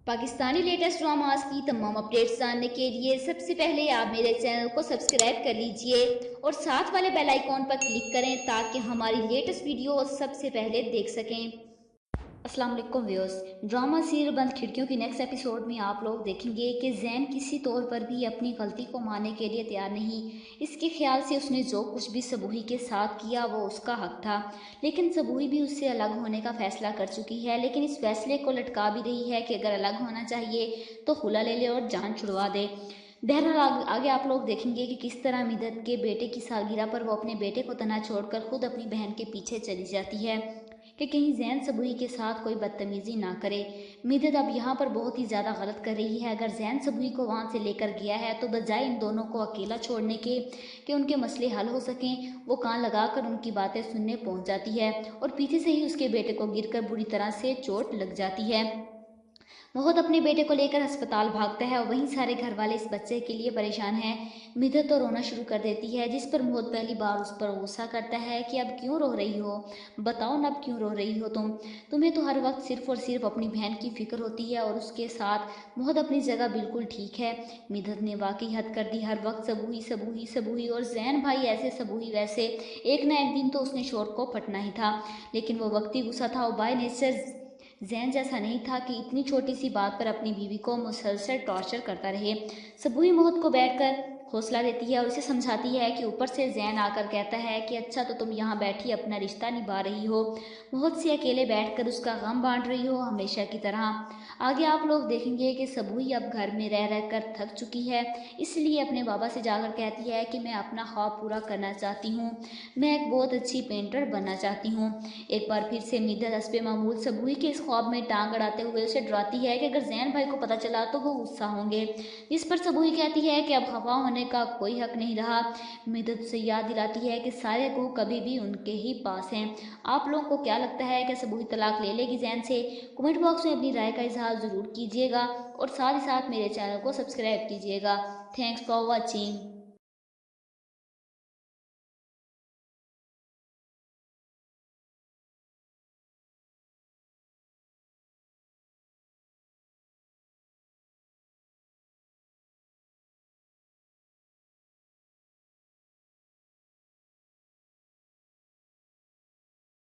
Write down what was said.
Pakistani latest dramas की तमाम updates जानने के लिए सबसे पहले आप मेरे चैनल को सब्सक्राइब कर लीजिए और साथ वाले बेल आइकॉन पर क्लिक करें ताकि हमारी लेटेस्ट वीडियो सबसे पहले देख सकें। अस्सलाम वालेकुम व्यूअर्स, ड्रामा सीरियल बंद खिड़कियों की नेक्स्ट एपिसोड में आप लोग देखेंगे कि ज़ैन किसी तौर पर भी अपनी गलती को मानने के लिए तैयार नहीं। इसके ख्याल से उसने जो कुछ भी सबूही के साथ किया वो उसका हक था, लेकिन सबूही भी उससे अलग होने का फ़ैसला कर चुकी है, लेकिन इस फैसले को लटका भी रही है कि अगर अलग होना चाहिए तो खुला ले ले और जान छुड़वा दे। बहरहाल आगे आप लोग देखेंगे कि किस तरह मिदत के बेटे की सालगिरह पर वो अपने बेटे को तना छोड़कर खुद अपनी बहन के पीछे चली जाती है कि कहीं ज़ैन सबूही के साथ कोई बदतमीज़ी ना करे। मिदत अब यहाँ पर बहुत ही ज़्यादा गलत कर रही है। अगर ज़ैन सबूही को वहाँ से लेकर गया है तो बजाय इन दोनों को अकेला छोड़ने के कि उनके मसले हल हो सकें, वो कान लगाकर उनकी बातें सुनने पहुँच जाती है और पीछे से ही उसके बेटे को गिरकर बुरी तरह से चोट लग जाती है। मोहत अपने बेटे को लेकर अस्पताल भागता है और वहीं सारे घर वाले इस बच्चे के लिए परेशान हैं। मिदत तो रोना शुरू कर देती है, जिस पर मोहत पहली बार उस पर गुस्सा करता है कि अब क्यों रो रही हो, बताओ ना अब क्यों रो रही हो तुम्हें तो हर वक्त सिर्फ और सिर्फ अपनी बहन की फिक्र होती है। और उसके साथ मोहत अपनी जगह बिल्कुल ठीक है। मिदत ने वाकई हद कर दी, हर वक्त सबूही सबूही सबूही और ज़ैन भाई ऐसे सबूही वैसे। एक ना एक दिन तो उसने शोर को फटना ही था, लेकिन वो वक्ती गुस्सा था और बाय नेचर ज़ैन जैसा नहीं था कि इतनी छोटी सी बात पर अपनी बीवी को मुसलसल टॉर्चर करता रहे। सबूही मोहत को बैठकर हौसला देती है और उसे समझाती है कि ऊपर से ज़ैन आकर कहता है कि अच्छा तो तुम यहाँ बैठी अपना रिश्ता निभा रही हो, मोहत से अकेले बैठकर उसका गम बांट रही हो हमेशा की तरह। आगे आप लोग देखेंगे कि सबूही अब घर में रह रह कर थक चुकी है, इसलिए अपने बाबा से जाकर कहती है कि मैं अपना ख्वाब पूरा करना चाहती हूँ, मैं एक बहुत अच्छी पेंटर बनना चाहती हूँ। एक बार फिर से मिदत हस्बे मामूल सबूही के इस ख्वाब में टांग अड़ाते हुए उसे डराती है कि अगर ज़ैन भाई को पता चला तो वो गुस्सा होंगे, जिस पर सबूही कहती है कि अब खफा होने का कोई हक नहीं रहा। मिदत उसे याद दिलाती है कि सारे को कभी भी उनके ही पास हैं। आप लोगों को क्या लगता है कि सबूही तलाक ले लेगी ज़ैन से? कमेंट बॉक्स में अपनी राय का इजहार ज़रूर कीजिएगा और साथ ही साथ मेरे चैनल को सब्सक्राइब कीजिएगा। Thanks for watching.